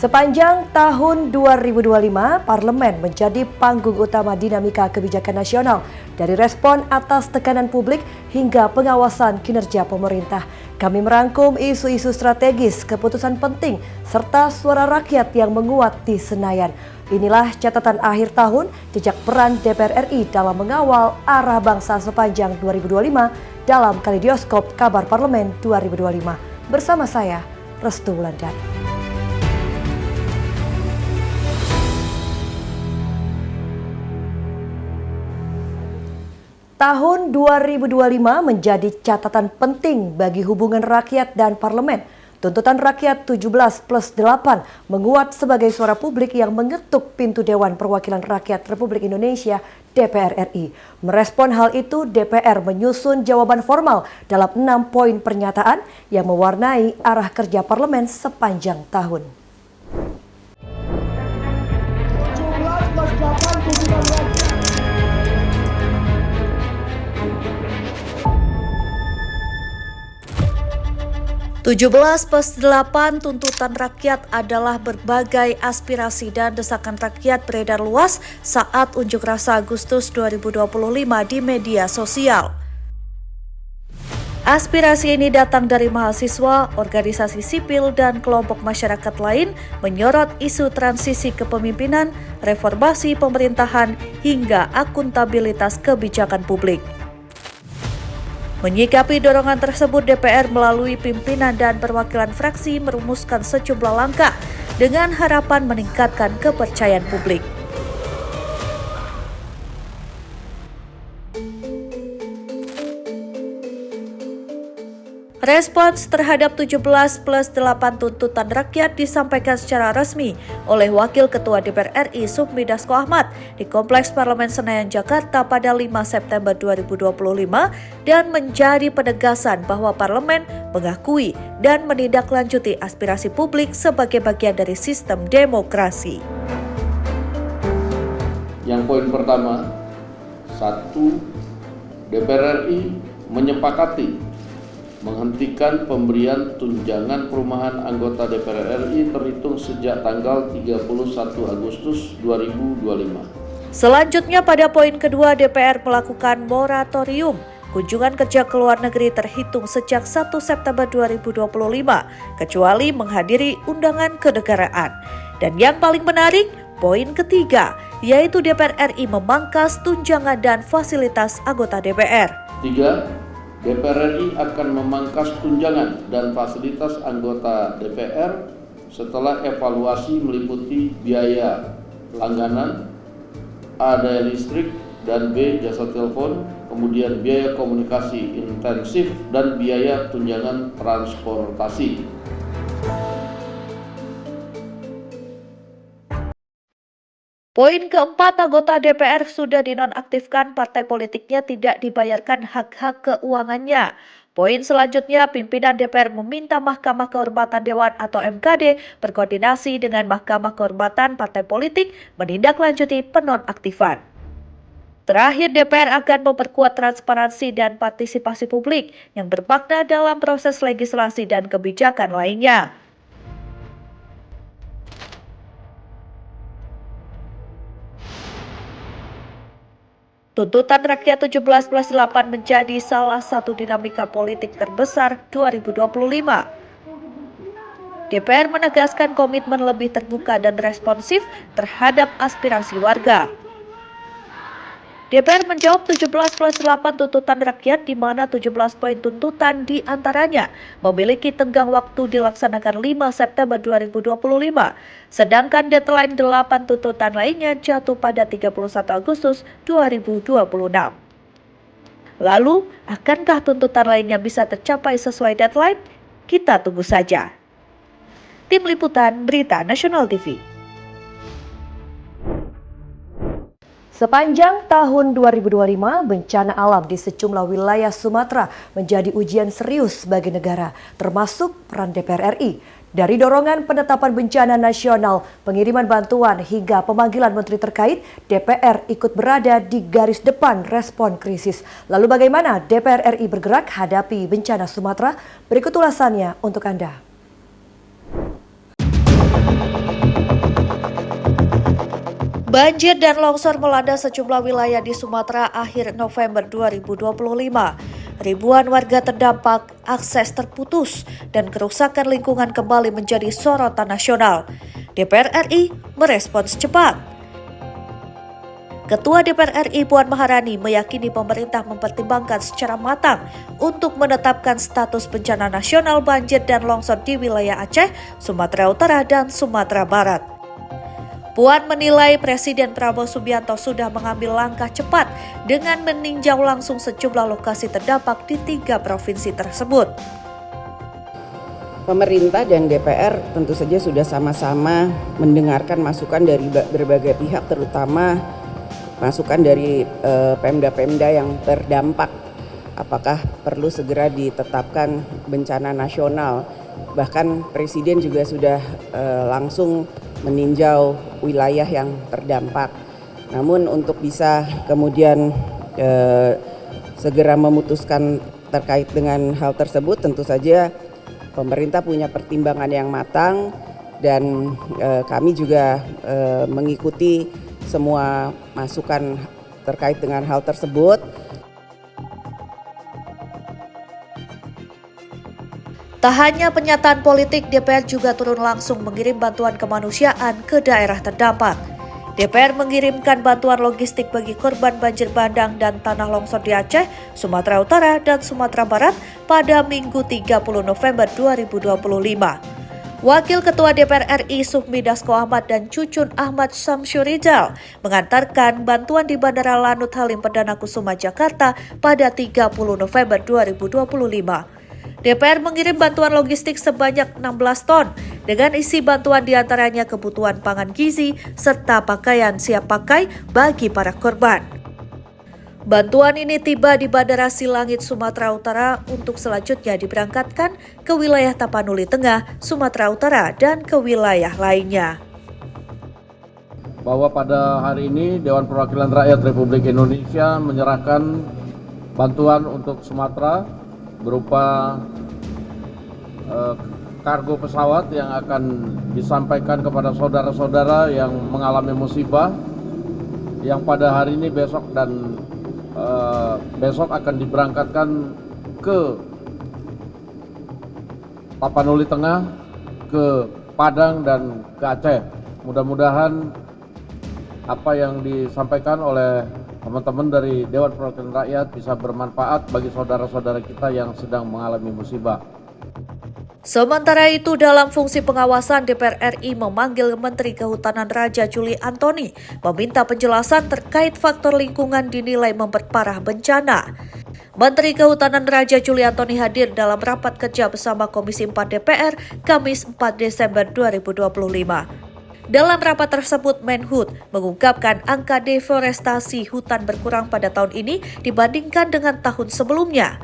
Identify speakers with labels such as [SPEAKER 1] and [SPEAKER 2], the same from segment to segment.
[SPEAKER 1] Sepanjang tahun 2025, Parlemen menjadi panggung utama dinamika kebijakan nasional, dari respon atas tekanan publik hingga pengawasan kinerja pemerintah. Kami merangkum isu-isu strategis, keputusan penting, serta suara rakyat yang menguat di Senayan. Inilah catatan akhir tahun, jejak peran DPR RI dalam mengawal arah bangsa sepanjang 2025 dalam Kaleidoskop Kabar Parlemen 2025. Bersama saya, Restu Wulandari. Tahun 2025 menjadi catatan penting bagi hubungan rakyat dan parlemen. Tuntutan rakyat 17+8 menguat sebagai suara publik yang mengetuk pintu Dewan Perwakilan Rakyat Republik Indonesia DPR RI. Merespon hal itu, DPR menyusun jawaban formal dalam 6 poin pernyataan yang mewarnai arah kerja parlemen sepanjang tahun. 17+8 tuntutan rakyat adalah berbagai aspirasi dan desakan rakyat beredar luas saat unjuk rasa Agustus 2025 di media sosial. Aspirasi ini datang dari mahasiswa, organisasi sipil, dan kelompok masyarakat lain menyorot isu transisi kepemimpinan, reformasi pemerintahan, hingga akuntabilitas kebijakan publik. Menyikapi dorongan tersebut, DPR melalui pimpinan dan perwakilan fraksi merumuskan sejumlah langkah dengan harapan meningkatkan kepercayaan publik. Respons terhadap 17+8 tuntutan rakyat disampaikan secara resmi oleh Wakil Ketua DPR RI Sufmi Dasko Ahmad di Kompleks Parlemen Senayan, Jakarta pada 5 September 2025 dan menjadi penegasan bahwa Parlemen mengakui dan menindaklanjuti aspirasi publik sebagai bagian dari sistem demokrasi.
[SPEAKER 2] Yang poin pertama, 1. DPR RI menyepakati menghentikan pemberian tunjangan perumahan anggota DPR RI terhitung sejak tanggal 31 Agustus 2025.
[SPEAKER 1] Selanjutnya pada poin kedua, DPR melakukan moratorium kunjungan kerja ke luar negeri terhitung sejak 1 September 2025, kecuali menghadiri undangan kenegaraan. Dan yang paling menarik, poin ketiga, yaitu DPR RI memangkas tunjangan dan fasilitas anggota DPR.
[SPEAKER 2] 3. DPR RI akan memangkas tunjangan dan fasilitas anggota DPR setelah evaluasi meliputi biaya langganan, A. daya listrik, dan B. jasa telepon, kemudian biaya komunikasi intensif, dan biaya tunjangan transportasi.
[SPEAKER 1] Poin keempat, anggota DPR sudah dinonaktifkan, partai politiknya tidak dibayarkan hak-hak keuangannya. Poin selanjutnya, pimpinan DPR meminta Mahkamah Kehormatan Dewan atau MKD berkoordinasi dengan Mahkamah Kehormatan Partai Politik menindaklanjuti penonaktifan. Terakhir, DPR akan memperkuat transparansi dan partisipasi publik yang bermakna dalam proses legislasi dan kebijakan lainnya. Tuntutan rakyat 17+8 menjadi salah satu dinamika politik terbesar 2025. DPR menegaskan komitmen lebih terbuka dan responsif terhadap aspirasi warga. DPR menjawab 17+8 tuntutan rakyat, di mana 17 poin tuntutan diantaranya memiliki tenggang waktu dilaksanakan 5 September 2025, sedangkan deadline 8 tuntutan lainnya jatuh pada 31 Agustus 2026. Lalu, akankah tuntutan lainnya bisa tercapai sesuai deadline? Kita tunggu saja. Tim Liputan Berita Nasional TV. Sepanjang tahun 2025, bencana alam di sejumlah wilayah Sumatera menjadi ujian serius bagi negara, termasuk peran DPR RI. Dari dorongan penetapan bencana nasional, pengiriman bantuan, hingga pemanggilan menteri terkait, DPR ikut berada di garis depan respon krisis. Lalu bagaimana DPR RI bergerak hadapi bencana Sumatera? Berikut ulasannya untuk Anda. Banjir dan longsor melanda sejumlah wilayah di Sumatera akhir November 2025. Ribuan warga terdampak, akses terputus, dan kerusakan lingkungan kembali menjadi sorotan nasional. DPR RI merespons cepat. Ketua DPR RI Puan Maharani meyakini pemerintah mempertimbangkan secara matang untuk menetapkan status bencana nasional banjir dan longsor di wilayah Aceh, Sumatera Utara, dan Sumatera Barat. Puan menilai Presiden Prabowo Subianto sudah mengambil langkah cepat dengan meninjau langsung sejumlah lokasi terdampak di 3 provinsi tersebut.
[SPEAKER 3] Pemerintah dan DPR tentu saja sudah sama-sama mendengarkan masukan dari berbagai pihak, terutama masukan dari Pemda-Pemda yang terdampak. Apakah perlu segera ditetapkan bencana nasional? Bahkan Presiden juga sudah langsung meninjau wilayah yang terdampak. Namun untuk bisa kemudian segera memutuskan terkait dengan hal tersebut, tentu saja pemerintah punya pertimbangan yang matang dan kami juga mengikuti semua masukan terkait dengan hal tersebut.
[SPEAKER 1] Tak hanya pernyataan politik, DPR juga turun langsung mengirim bantuan kemanusiaan ke daerah terdampak. DPR mengirimkan bantuan logistik bagi korban banjir bandang dan tanah longsor di Aceh, Sumatera Utara, dan Sumatera Barat pada Minggu 30 November 2025. Wakil Ketua DPR RI Sufmi Dasko Ahmad dan Cucun Ahmad Samsyurizal mengantarkan bantuan di Bandara Lanut Halim Perdana Kusuma, Jakarta pada 30 November 2025. DPR mengirim bantuan logistik sebanyak 16 ton dengan isi bantuan diantaranya kebutuhan pangan gizi serta pakaian siap pakai bagi para korban. Bantuan ini tiba di Bandara Silangit, Sumatera Utara untuk selanjutnya diberangkatkan ke wilayah Tapanuli Tengah, Sumatera Utara, dan ke wilayah lainnya.
[SPEAKER 2] Bahwa pada hari ini Dewan Perwakilan Rakyat Republik Indonesia menyerahkan bantuan untuk Sumatera berupa kargo pesawat yang akan disampaikan kepada saudara-saudara yang mengalami musibah yang pada hari ini besok akan diberangkatkan ke Tapanuli Tengah, ke Padang, dan ke Aceh. Mudah-mudahan apa yang disampaikan oleh teman-teman dari Dewan Perwakilan Rakyat bisa bermanfaat bagi saudara-saudara kita yang sedang mengalami musibah.
[SPEAKER 1] Sementara itu, dalam fungsi pengawasan, DPR RI memanggil Menteri Kehutanan Raja Juli Antoni meminta penjelasan terkait faktor lingkungan dinilai memperparah bencana. Menteri Kehutanan Raja Juli Antoni hadir dalam rapat kerja bersama Komisi 4 DPR Kamis 4 Desember 2025. Dalam rapat tersebut, Menhut mengungkapkan angka deforestasi hutan berkurang pada tahun ini dibandingkan dengan tahun sebelumnya.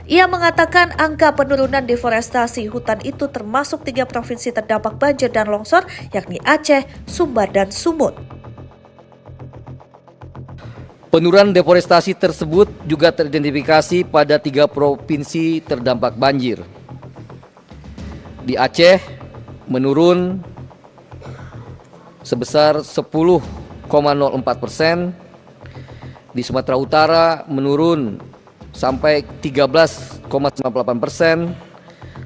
[SPEAKER 1] Ia mengatakan angka penurunan deforestasi hutan itu termasuk 3 provinsi terdampak banjir dan longsor, yakni Aceh, Sumbar, dan Sumut.
[SPEAKER 4] Penurunan deforestasi tersebut juga teridentifikasi pada 3 provinsi terdampak banjir. Di Aceh menurun sebesar 10,04%, di Sumatera Utara menurun sampai 13,98%,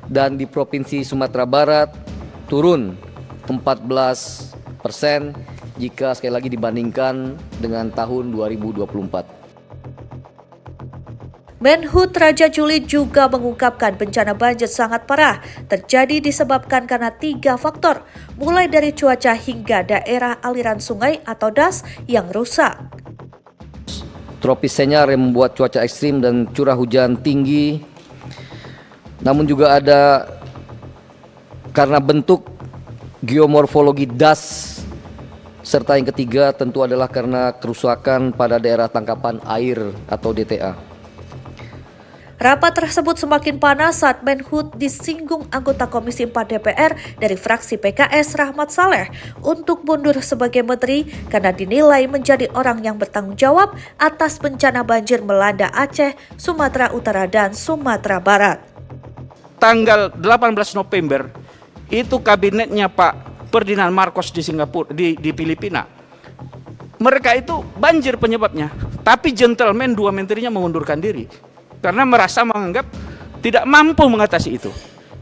[SPEAKER 4] dan di Provinsi Sumatera Barat turun 14% jika sekali lagi dibandingkan dengan tahun 2024.
[SPEAKER 1] Menhut Raja Juli juga mengungkapkan bencana banjir sangat parah terjadi disebabkan karena 3 faktor, mulai dari cuaca hingga daerah aliran sungai atau das yang rusak.
[SPEAKER 4] Tropis Senyar yang membuat cuaca ekstrim dan curah hujan tinggi, namun juga ada karena bentuk geomorfologi das, serta yang ketiga tentu adalah karena kerusakan pada daerah tangkapan air atau DTA.
[SPEAKER 1] Rapat tersebut semakin panas saat Menhut disinggung anggota Komisi 4 DPR dari fraksi PKS Rahmat Saleh untuk mundur sebagai menteri karena dinilai menjadi orang yang bertanggung jawab atas bencana banjir melanda Aceh, Sumatera Utara, dan Sumatera Barat.
[SPEAKER 5] Tanggal 18 November itu kabinetnya Pak Ferdinand Marcos di Singapura, di Filipina. mereka itu banjir penyebabnya. Tapi gentleman dua menterinya mengundurkan diri karena merasa menganggap tidak mampu mengatasi itu.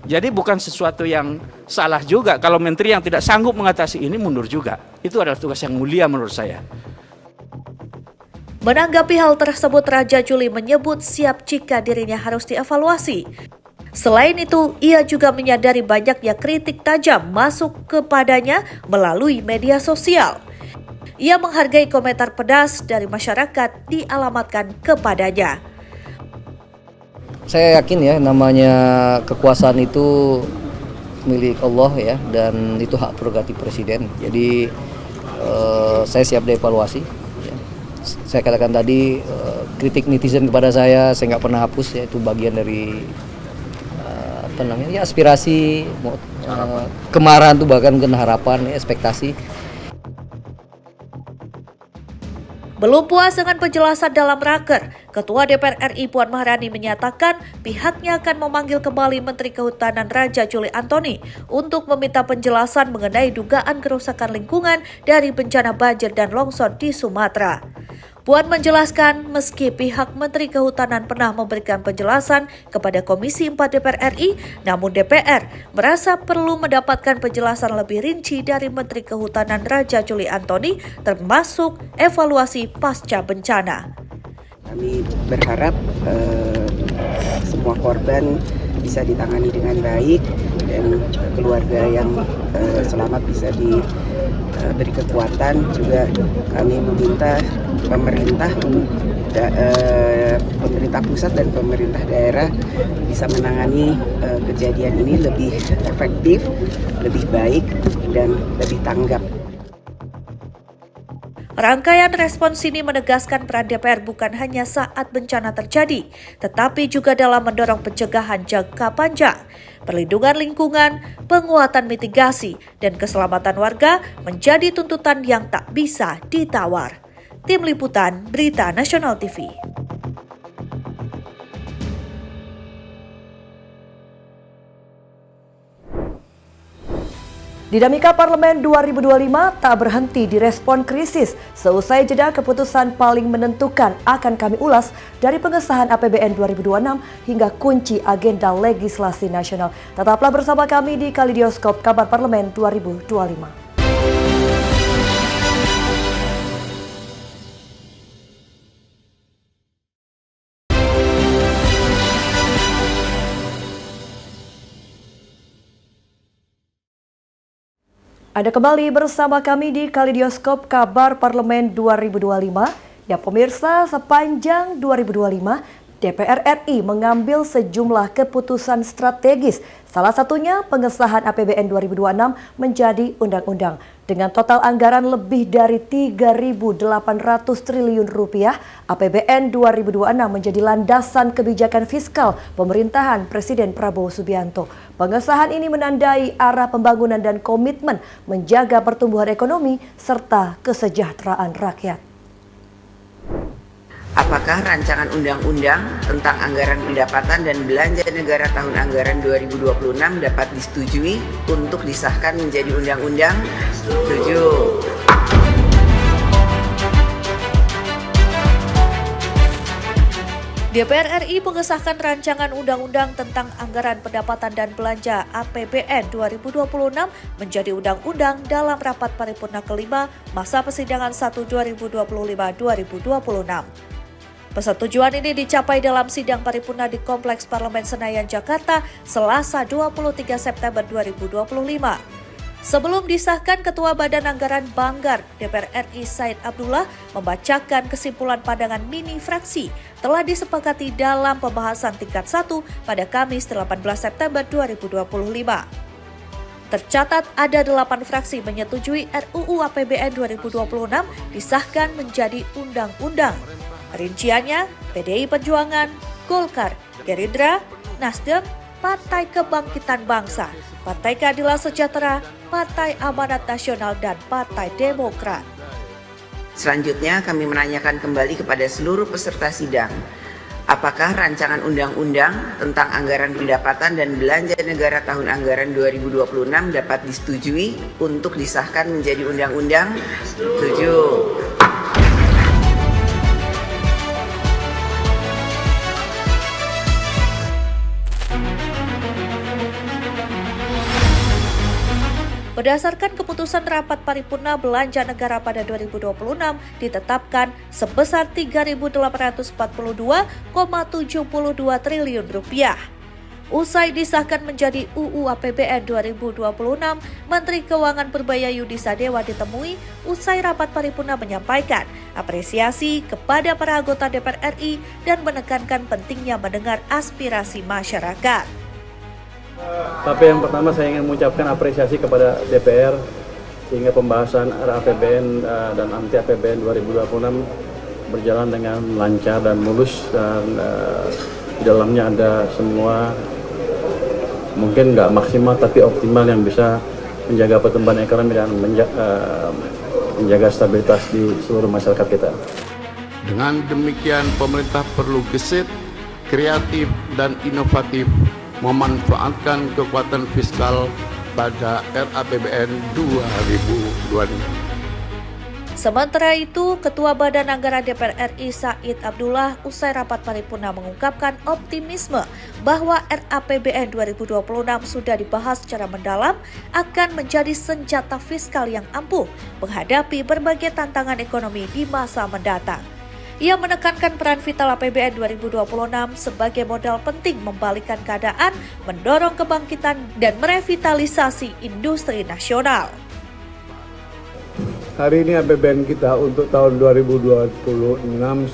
[SPEAKER 5] Jadi bukan sesuatu yang salah juga kalau menteri yang tidak sanggup mengatasi ini mundur juga. Itu adalah tugas yang mulia menurut saya.
[SPEAKER 6] Menanggapi hal tersebut, Raja Juli menyebut siap jika dirinya harus dievaluasi. Selain itu, ia juga menyadari banyaknya kritik tajam masuk kepadanya melalui media sosial. Ia menghargai komentar pedas dari masyarakat dialamatkan kepadanya.
[SPEAKER 4] Saya yakin ya, namanya kekuasaan itu milik Allah ya, dan itu hak prerogatif presiden. Jadi saya siap dievaluasi. Ya. Saya katakan tadi kritik netizen kepada saya nggak pernah hapus ya, itu bagian dari ya aspirasi, kemarahan itu bahkan bukan harapan, ya, ekspektasi.
[SPEAKER 6] Belum puas dengan penjelasan dalam raker, Ketua DPR RI Puan Maharani menyatakan pihaknya akan memanggil kembali Menteri Kehutanan Raja Juli Antoni untuk meminta penjelasan mengenai dugaan kerusakan lingkungan dari bencana banjir dan longsor di Sumatera. Puan menjelaskan meski pihak Menteri Kehutanan pernah memberikan penjelasan kepada Komisi 4 DPR RI, namun DPR merasa perlu mendapatkan penjelasan lebih rinci dari Menteri Kehutanan Raja Juli Antoni termasuk evaluasi pasca bencana.
[SPEAKER 3] Kami berharap semua korban bisa ditangani dengan baik dan keluarga yang selamat bisa diberi kekuatan. Juga kami meminta pemerintah pusat dan pemerintah daerah bisa menangani kejadian ini lebih efektif, lebih baik, dan lebih tanggap.
[SPEAKER 6] Rangkaian respons ini menegaskan peran DPR bukan hanya saat bencana terjadi, tetapi juga dalam mendorong pencegahan jangka panjang, perlindungan lingkungan, penguatan mitigasi, dan keselamatan warga menjadi tuntutan yang tak bisa ditawar. Tim Liputan Berita Nasional TV.
[SPEAKER 1] Dinamika Parlemen 2025 tak berhenti di respon krisis. Seusai jeda, keputusan paling menentukan akan kami ulas dari pengesahan APBN 2026 hingga kunci agenda legislasi nasional. Tetaplah bersama kami di Kaleidoskop Kabar Parlemen 2025. Anda kembali bersama kami di Kaleidoskop Kabar Parlemen 2025. Ya pemirsa, sepanjang 2025 DPR RI mengambil sejumlah keputusan strategis. Salah satunya pengesahan APBN 2026 menjadi undang-undang. Dengan total anggaran lebih dari 3.800 triliun rupiah, APBN 2026 menjadi landasan kebijakan fiskal pemerintahan Presiden Prabowo Subianto. Pengesahan ini menandai arah pembangunan dan komitmen menjaga pertumbuhan ekonomi serta kesejahteraan rakyat.
[SPEAKER 3] Apakah rancangan undang-undang tentang anggaran pendapatan dan belanja negara tahun anggaran 2026 dapat disetujui untuk disahkan menjadi undang-undang? Setuju.
[SPEAKER 6] DPR RI mengesahkan rancangan undang-undang tentang anggaran pendapatan dan belanja APBN 2026 menjadi undang-undang dalam rapat paripurna kelima masa persidangan 1/2025-2026. Persetujuan ini dicapai dalam sidang paripurna di Kompleks Parlemen Senayan, Jakarta, Selasa 23 September 2025. Sebelum disahkan, Ketua Badan Anggaran Banggar DPR RI Said Abdullah membacakan kesimpulan pandangan mini fraksi telah disepakati dalam pembahasan tingkat 1 pada Kamis 18 September 2025. Tercatat ada 8 fraksi menyetujui RUU APBN 2026 disahkan menjadi undang-undang. Rinciannya, PDI Perjuangan, Golkar, Gerindra, Nasdem, Partai Kebangkitan Bangsa, Partai Keadilan Sejahtera, Partai Amanat Nasional, dan Partai Demokrat.
[SPEAKER 3] Selanjutnya kami menanyakan kembali kepada seluruh peserta sidang, apakah rancangan undang-undang tentang anggaran pendapatan dan belanja negara tahun anggaran 2026 dapat disetujui untuk disahkan menjadi undang-undang? Setuju.
[SPEAKER 6] Berdasarkan keputusan rapat paripurna, belanja negara pada 2026 ditetapkan sebesar Rp3.842,72 triliun. Usai disahkan menjadi UU APBN 2026, Menteri Keuangan Purbaya Yudi Sadewa ditemui usai rapat paripurna menyampaikan apresiasi kepada para anggota DPR RI dan menekankan pentingnya mendengar aspirasi masyarakat.
[SPEAKER 7] Tapi yang pertama saya ingin mengucapkan apresiasi kepada DPR sehingga pembahasan RAPBN dan anti APBN 2026 berjalan dengan lancar dan mulus, dan di dalamnya ada semua, mungkin nggak maksimal tapi optimal, yang bisa menjaga pertumbuhan ekonomi dan menjaga stabilitas di seluruh masyarakat kita.
[SPEAKER 2] Dengan demikian, pemerintah perlu gesit, kreatif, dan inovatif memanfaatkan kekuatan fiskal pada RAPBN 2025.
[SPEAKER 6] Sementara itu, Ketua Badan Anggaran DPR RI Said Abdullah usai rapat paripurna mengungkapkan optimisme bahwa RAPBN 2026 sudah dibahas secara mendalam akan menjadi senjata fiskal yang ampuh menghadapi berbagai tantangan ekonomi di masa mendatang. Ia menekankan peran vital APBN 2026 sebagai modal penting membalikkan keadaan, mendorong kebangkitan, dan merevitalisasi industri nasional.
[SPEAKER 8] Hari ini APBN kita untuk tahun 2026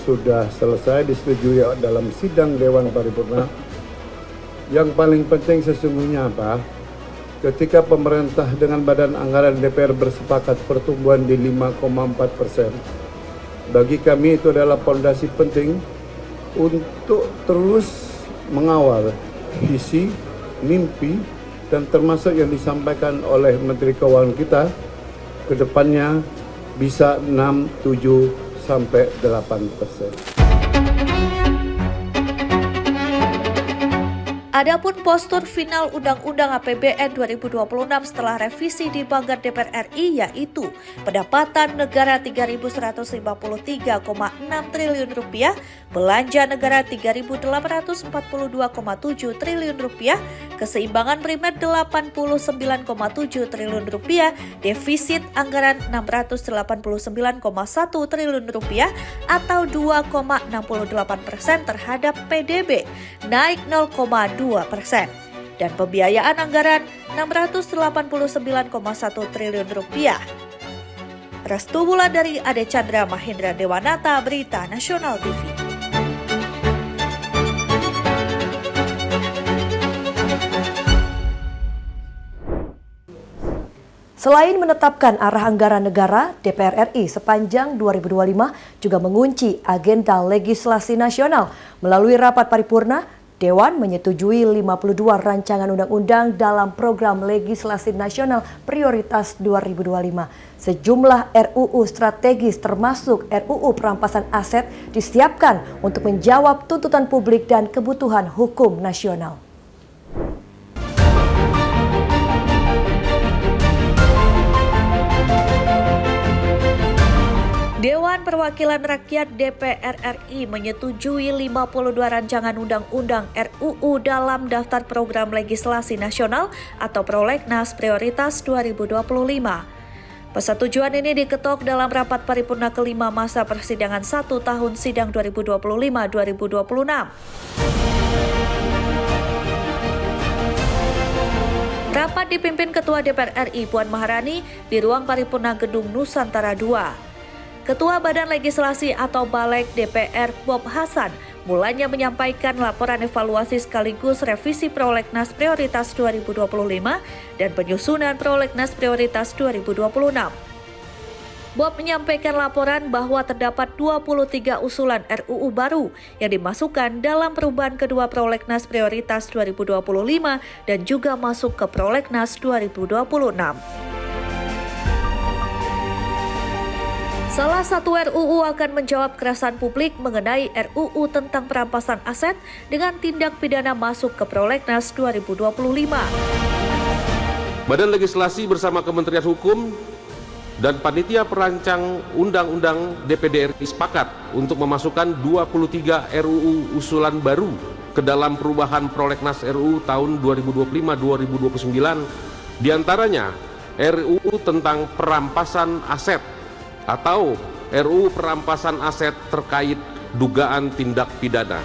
[SPEAKER 8] sudah selesai disetujui dalam sidang Dewan Paripurna. Yang paling penting sesungguhnya apa? Ketika pemerintah dengan Badan Anggaran DPR bersepakat pertumbuhan di 5,4%, bagi kami itu adalah fondasi penting untuk terus mengawal visi, mimpi, dan termasuk yang disampaikan oleh Menteri Keuangan kita ke depannya bisa 6, 7, sampai 8%.
[SPEAKER 6] Adapun postur final Undang-Undang APBN 2026 setelah revisi di Banggar DPR RI yaitu pendapatan negara Rp3.153,6 triliun, belanja negara Rp3.842,7 triliun, keseimbangan primer Rp89,7 triliun, defisit anggaran Rp689,1 triliun atau 2,68% terhadap PDB, naik 0,2%, dan pembiayaan anggaran Rp689,1 triliun. Restu Wulandari, Ade Chandra, Mahendra Dewanata, Berita Nasional TV.
[SPEAKER 1] Selain menetapkan arah anggaran negara, DPR RI sepanjang 2025 juga mengunci agenda legislasi nasional. Melalui rapat paripurna, Dewan menyetujui 52 rancangan undang-undang dalam program legislasi nasional prioritas 2025. Sejumlah RUU strategis termasuk RUU perampasan aset disiapkan untuk menjawab tuntutan publik dan kebutuhan hukum nasional.
[SPEAKER 6] Dewan Perwakilan Rakyat DPR RI menyetujui 52 rancangan undang-undang RUU dalam daftar program legislasi nasional atau Prolegnas Prioritas 2025. Persetujuan ini diketok dalam rapat paripurna kelima masa persidangan 1 tahun sidang 2025-2026. Rapat dipimpin Ketua DPR RI Puan Maharani di ruang paripurna Gedung Nusantara II. Ketua Badan Legislasi atau Balek DPR Bob Hasan mulanya menyampaikan laporan evaluasi sekaligus revisi Prolegnas Prioritas 2025 dan penyusunan Prolegnas Prioritas 2026. Bob menyampaikan laporan bahwa terdapat 23 usulan RUU baru yang dimasukkan dalam perubahan kedua Prolegnas Prioritas 2025 dan juga masuk ke Prolegnas 2026. Salah satu RUU akan menjawab keresahan publik mengenai RUU tentang perampasan aset dengan tindak pidana masuk ke Prolegnas 2025.
[SPEAKER 9] Badan Legislasi bersama Kementerian Hukum dan Panitia Perancang Undang-Undang DPD RI sepakat untuk memasukkan 23 RUU usulan baru ke dalam perubahan Prolegnas RUU tahun 2025-2029, diantaranya RUU tentang perampasan aset atau RUU perampasan aset terkait dugaan tindak pidana.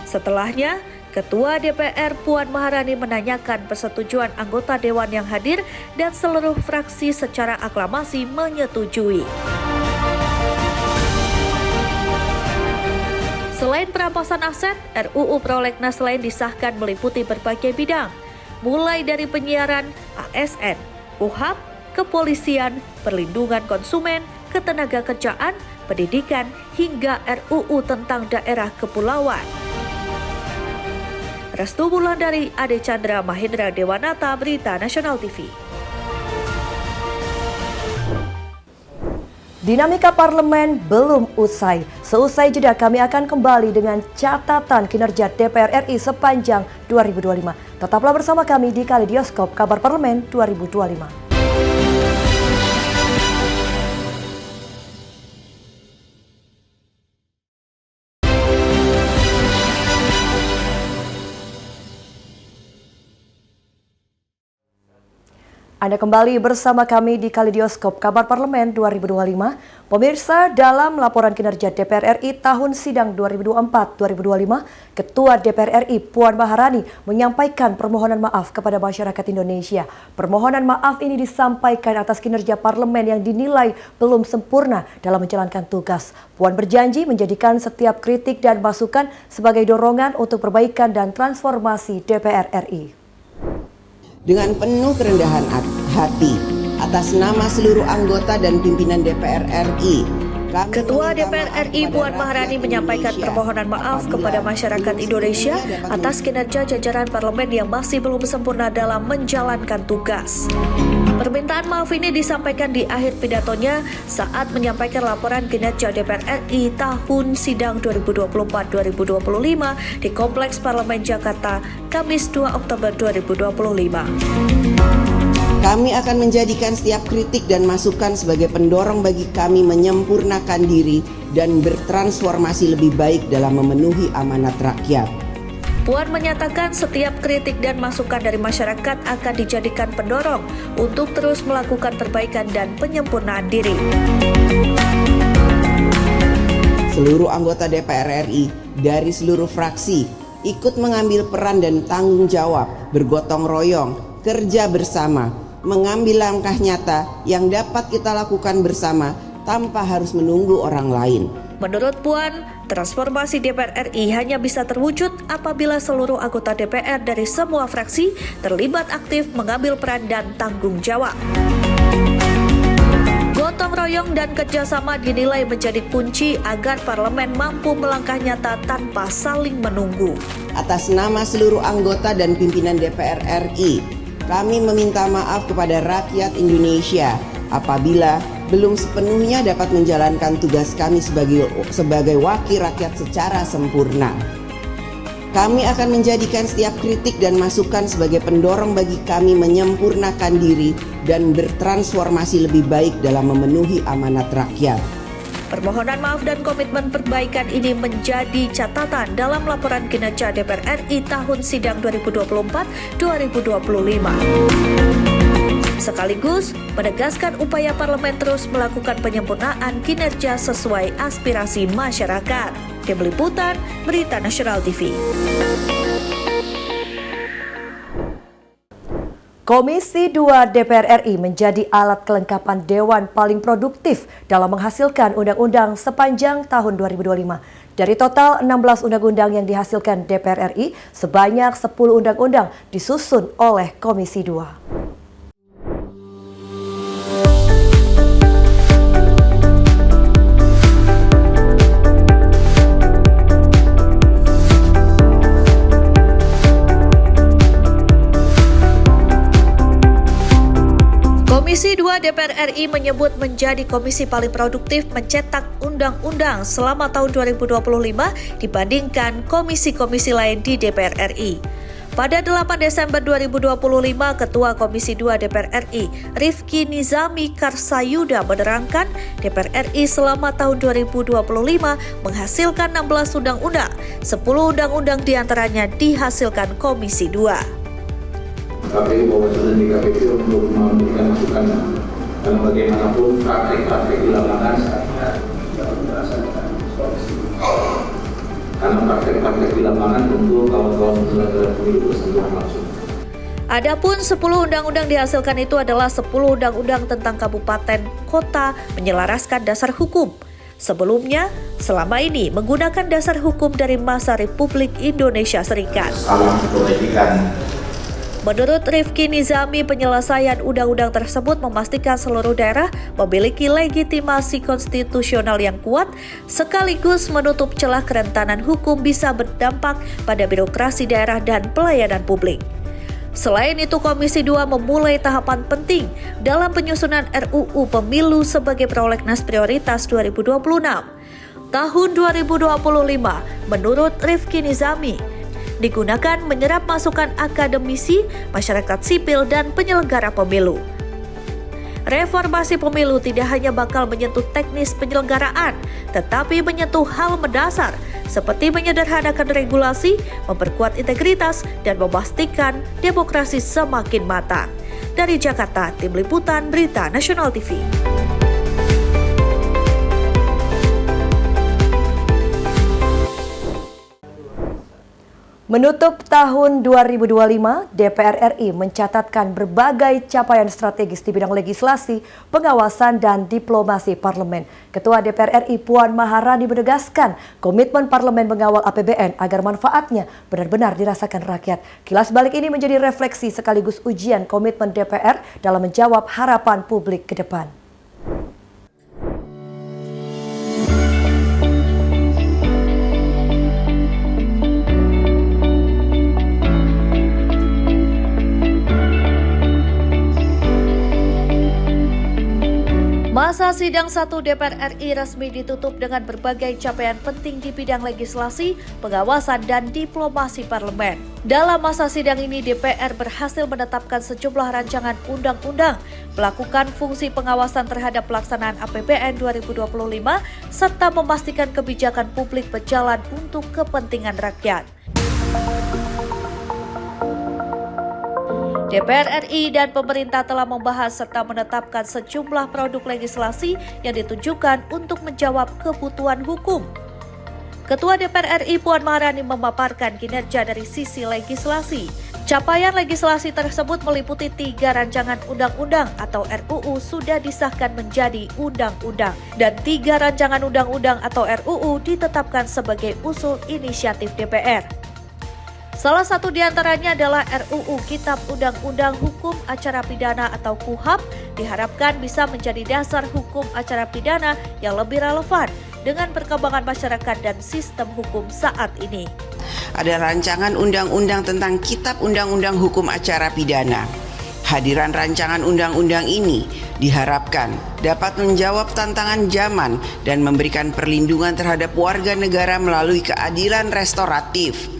[SPEAKER 6] Setelahnya, Ketua DPR Puan Maharani menanyakan persetujuan anggota Dewan yang hadir dan seluruh fraksi secara aklamasi menyetujui. Selain perampasan aset, RUU Prolegnas lain disahkan meliputi berbagai bidang, mulai dari penyiaran, ASN, KUHAP, kepolisian, perlindungan konsumen, ketenagakerjaan, pendidikan, hingga RUU tentang daerah kepulauan. Restu Wulandari, Ade Chandra, Mahendra Dewanata, Berita Nasional TV.
[SPEAKER 1] Dinamika parlemen belum usai. Seusai jeda kami akan kembali dengan catatan kinerja DPR RI sepanjang 2025. Tetaplah bersama kami di Kaleidoskop Kabar Parlemen 2025. Anda kembali bersama kami di Kaleidoskop Kabar Parlemen 2025. Pemirsa, dalam laporan kinerja DPR RI tahun sidang 2024-2025, Ketua DPR RI Puan Maharani menyampaikan permohonan maaf kepada masyarakat Indonesia. Permohonan maaf ini disampaikan atas kinerja parlemen yang dinilai belum sempurna dalam menjalankan tugas. Puan berjanji menjadikan setiap kritik dan masukan sebagai dorongan untuk perbaikan dan transformasi DPR RI.
[SPEAKER 3] Dengan penuh kerendahan hati atas nama seluruh anggota dan pimpinan DPR RI,
[SPEAKER 6] Ketua DPR RI Puan Maharani menyampaikan permohonan maaf kepada masyarakat Indonesia atas kinerja jajaran parlemen yang masih belum sempurna dalam menjalankan tugas. Permintaan maaf ini disampaikan di akhir pidatonya saat menyampaikan laporan kinerja DPR RI tahun sidang 2024-2025 di Kompleks Parlemen Jakarta, Kamis 2 Oktober 2025.
[SPEAKER 3] Kami akan menjadikan setiap kritik dan masukan sebagai pendorong bagi kami menyempurnakan diri dan bertransformasi lebih baik dalam memenuhi amanat rakyat.
[SPEAKER 6] Puan menyatakan setiap kritik dan masukan dari masyarakat akan dijadikan pendorong untuk terus melakukan perbaikan dan penyempurnaan diri.
[SPEAKER 3] Seluruh anggota DPR RI dari seluruh fraksi ikut mengambil peran dan tanggung jawab, bergotong royong, kerja bersama, mengambil langkah nyata yang dapat kita lakukan bersama tanpa harus menunggu orang lain.
[SPEAKER 6] Menurut Puan, transformasi DPR RI hanya bisa terwujud apabila seluruh anggota DPR dari semua fraksi terlibat aktif mengambil peran dan tanggung jawab. Gotong royong dan kerjasama dinilai menjadi kunci agar parlemen mampu melangkah nyata tanpa saling menunggu.
[SPEAKER 3] Atas nama seluruh anggota dan pimpinan DPR RI, kami meminta maaf kepada rakyat Indonesia apabila belum sepenuhnya dapat menjalankan tugas kami sebagai wakil rakyat secara sempurna. Kami akan menjadikan setiap kritik dan masukan sebagai pendorong bagi kami menyempurnakan diri dan bertransformasi lebih baik dalam memenuhi amanat rakyat.
[SPEAKER 6] Permohonan maaf dan komitmen perbaikan ini menjadi catatan dalam laporan kinerja DPR RI tahun sidang 2024-2025. Sekaligus menegaskan upaya parlemen terus melakukan penyempurnaan kinerja sesuai aspirasi masyarakat. Tim Liputan, Berita Nasional TV.
[SPEAKER 1] Komisi 2 DPR RI menjadi alat kelengkapan Dewan paling produktif dalam menghasilkan undang-undang sepanjang tahun 2025. Dari total 16 undang-undang yang dihasilkan DPR RI, sebanyak 10 undang-undang disusun oleh Komisi 2.
[SPEAKER 6] Komisi 2 DPR RI menyebut menjadi komisi paling produktif mencetak undang-undang selama tahun 2025 dibandingkan komisi-komisi lain di DPR RI. Pada 8 Desember 2025, Ketua Komisi 2 DPR RI, Rifki Nizami Karsayuda menerangkan DPR RI selama tahun 2025 menghasilkan 16 undang-undang, 10 undang-undang diantaranya dihasilkan Komisi 2.
[SPEAKER 2] KPU Bawaslu dan DKPP untuk memberikan masukan, karena bagaimanapun praktek-praktek di lapangan tentu kawan-kawan penyelenggara pemilu bersentuhan langsung.
[SPEAKER 6] Adapun 10 undang-undang dihasilkan itu adalah 10 undang-undang tentang kabupaten, kota, menyelaraskan dasar hukum. Sebelumnya, selama ini menggunakan dasar hukum dari masa Republik Indonesia Serikat.
[SPEAKER 2] Salam kebajikan.
[SPEAKER 6] Menurut Rifki Nizami, penyelesaian undang-undang tersebut memastikan seluruh daerah memiliki legitimasi konstitusional yang kuat, sekaligus menutup celah kerentanan hukum bisa berdampak pada birokrasi daerah dan pelayanan publik. Selain itu, Komisi 2 memulai tahapan penting dalam penyusunan RUU Pemilu sebagai prolegnas prioritas 2026. Tahun 2025, menurut Rifki Nizami, digunakan menyerap masukan akademisi, masyarakat sipil, dan penyelenggara pemilu. Reformasi pemilu tidak hanya bakal menyentuh teknis penyelenggaraan, tetapi menyentuh hal mendasar, seperti menyederhanakan regulasi, memperkuat integritas, dan memastikan demokrasi semakin matang. Dari Jakarta, Tim Liputan Berita Nasional TV.
[SPEAKER 1] Menutup tahun 2025, DPR RI mencatatkan berbagai capaian strategis di bidang legislasi, pengawasan, dan diplomasi parlemen. Ketua DPR RI Puan Maharani menegaskan komitmen parlemen mengawal APBN agar manfaatnya benar-benar dirasakan rakyat. Kilas balik ini menjadi refleksi sekaligus ujian komitmen DPR dalam menjawab harapan publik ke depan.
[SPEAKER 6] Masa sidang 1 DPR RI resmi ditutup dengan berbagai capaian penting di bidang legislasi, pengawasan, dan diplomasi parlemen. Dalam masa sidang ini, DPR berhasil menetapkan sejumlah rancangan undang-undang, melakukan fungsi pengawasan terhadap pelaksanaan APBN 2025, serta memastikan kebijakan publik berjalan untuk kepentingan rakyat. DPR RI dan pemerintah telah membahas serta menetapkan sejumlah produk legislasi yang ditujukan untuk menjawab kebutuhan hukum. Ketua DPR RI Puan Maharani memaparkan kinerja dari sisi legislasi. Capaian legislasi tersebut meliputi 3 rancangan undang-undang atau RUU sudah disahkan menjadi undang-undang, dan 3 rancangan undang-undang atau RUU ditetapkan sebagai usul inisiatif DPR. Salah satu di antaranya adalah RUU Kitab Undang-Undang Hukum Acara Pidana atau KUHAP, diharapkan bisa menjadi dasar hukum acara pidana yang lebih relevan dengan perkembangan masyarakat dan sistem hukum saat ini.
[SPEAKER 3] Ada rancangan undang-undang tentang Kitab Undang-Undang Hukum Acara Pidana. Hadiran rancangan undang-undang ini diharapkan dapat menjawab tantangan zaman dan memberikan perlindungan terhadap warga negara melalui keadilan restoratif.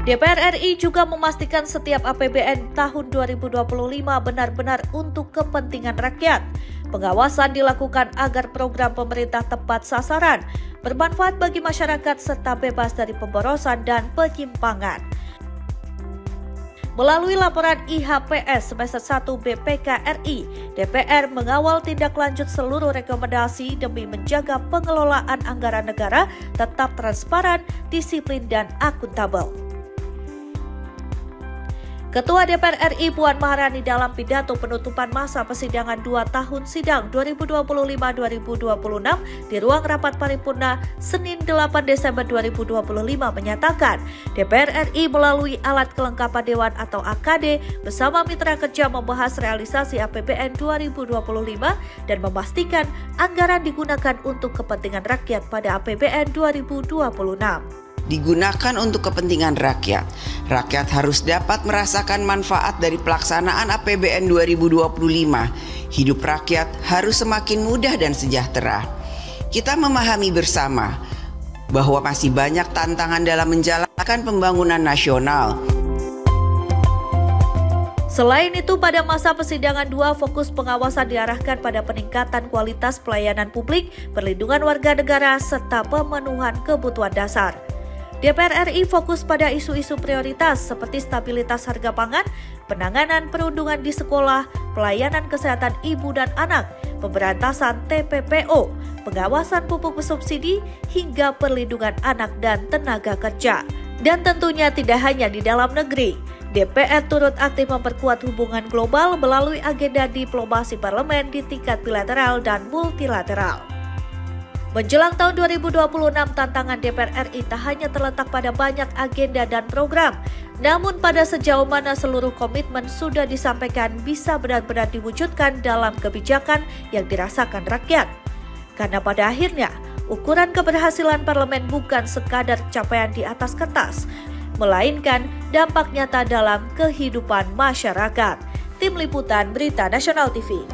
[SPEAKER 6] DPR RI juga memastikan setiap APBN tahun 2025 benar-benar untuk kepentingan rakyat. Pengawasan dilakukan agar program pemerintah tepat sasaran, bermanfaat bagi masyarakat, serta bebas dari pemborosan dan penyimpangan. Melalui laporan IHPS semester 1 BPK RI, DPR mengawal tindak lanjut seluruh rekomendasi demi menjaga pengelolaan anggaran negara tetap transparan, disiplin, dan akuntabel. Ketua DPR RI Puan Maharani dalam pidato penutupan masa persidangan 2 tahun sidang 2025-2026 di ruang rapat paripurna Senin 8 Desember 2025 menyatakan DPR RI melalui alat kelengkapan Dewan atau AKD bersama mitra kerja membahas realisasi APBN 2025 dan memastikan anggaran digunakan untuk kepentingan rakyat pada APBN 2026.
[SPEAKER 3] Digunakan untuk kepentingan rakyat. Rakyat harus dapat merasakan manfaat dari pelaksanaan APBN 2025. Hidup rakyat harus semakin mudah dan sejahtera. Kita memahami bersama bahwa masih banyak tantangan dalam menjalankan pembangunan nasional.
[SPEAKER 6] Selain itu, pada masa persidangan 2, fokus pengawasan diarahkan pada peningkatan kualitas pelayanan publik, perlindungan warga negara, serta pemenuhan kebutuhan dasar. DPR RI fokus pada isu-isu prioritas seperti stabilitas harga pangan, penanganan perundungan di sekolah, pelayanan kesehatan ibu dan anak, pemberantasan TPPO, pengawasan pupuk bersubsidi, hingga perlindungan anak dan tenaga kerja. Dan tentunya tidak hanya di dalam negeri. DPR turut aktif memperkuat hubungan global melalui agenda diplomasi parlemen di tingkat bilateral dan multilateral. Menjelang tahun 2026, tantangan DPR RI tak hanya terletak pada banyak agenda dan program, namun pada sejauh mana seluruh komitmen sudah disampaikan bisa benar-benar diwujudkan dalam kebijakan yang dirasakan rakyat. Karena pada akhirnya, ukuran keberhasilan parlemen bukan sekadar capaian di atas kertas, melainkan dampak nyata dalam kehidupan masyarakat. Tim Liputan Berita Nasional TV.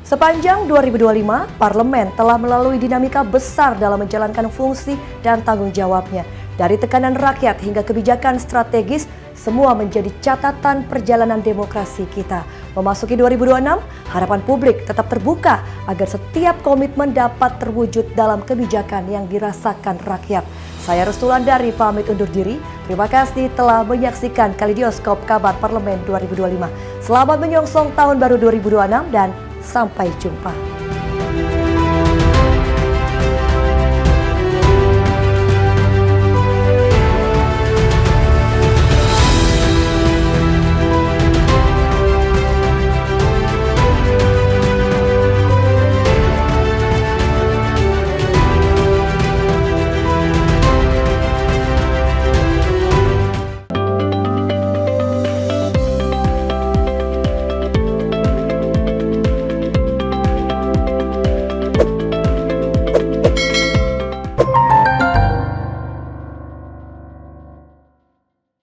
[SPEAKER 1] Sepanjang 2025, Parlemen telah melalui dinamika besar dalam menjalankan fungsi dan tanggung jawabnya. Dari tekanan rakyat hingga kebijakan strategis, semua menjadi catatan perjalanan demokrasi kita. Memasuki 2026, harapan publik tetap terbuka agar setiap komitmen dapat terwujud dalam kebijakan yang dirasakan rakyat. Saya Restulandari pamit undur diri. Terima kasih telah menyaksikan Kaleidoskop Kabar Parlemen 2025. Selamat menyongsong tahun baru 2026 dan sampai jumpa.